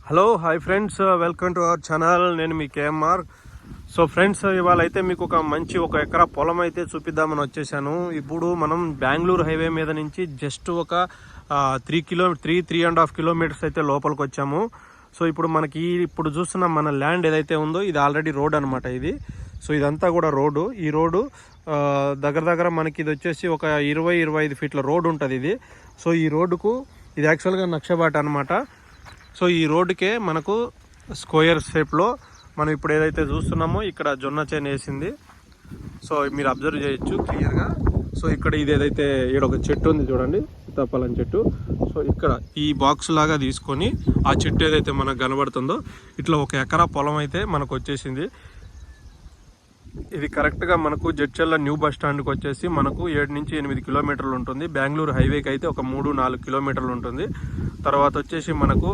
Hello hi friends, welcome to our channel. నేను మీ KMR. So friends, ఇవాళ అయితే మీకు ఒక ఎకరా పొలం అయితే చూపిద్దామని వచ్చేసాను. ఇప్పుడు మనం బెంగళూరు హైవే మీద నుంచి జస్ట్ ఒక 3.5 కిలోమీటర్స్ అయితే లోపలికి వచ్చాము. సో ఇప్పుడు మనకి ఇప్పుడు చూస్తున్న మన ల్యాండ్ ఏదైతే ఉందో ఇది ఆల్రెడీ రోడ్ అనమాట. ఇది సో ఇదంతా కూడా రోడ్డు. ఈ రోడ్డు దగ్గర మనకి ఇది వచ్చేసి ఒక 20-25 ఫీట్ల రోడ్డు ఉంటుంది ఇది. సో ఈ రోడ్డుకు ఇది యాక్చువల్గా నక్షబాట అనమాట. సో ఈ రోడ్డుకే మనకు స్క్వేర్ షేప్లో మనం ఇప్పుడు ఏదైతే చూస్తున్నామో ఇక్కడ జొన్న చేను వేసింది. సో మీరు అబ్జర్వ్ చేయొచ్చు క్లియర్గా. సో ఇక్కడ ఇది ఏదైతే ఇక్కడ ఒక చెట్టు ఉంది చూడండి, సీతాఫలం చెట్టు. సో ఇక్కడ ఈ బాక్స్ లాగా తీసుకొని ఆ చెట్టు ఏదైతే మనకు కనబడుతుందో ఇట్లా 1 ఎకరా పొలం అయితే మనకు వచ్చేసింది. ఇది కరెక్ట్గా మనకు జడ్చర్ల న్యూ బస్ స్టాండ్కి వచ్చేసి మనకు 7-8 కిలోమీటర్లు ఉంటుంది. బెంగళూరు హైవేకి అయితే ఒక 3-4 కిలోమీటర్లు ఉంటుంది. తర్వాత వచ్చేసి మనకు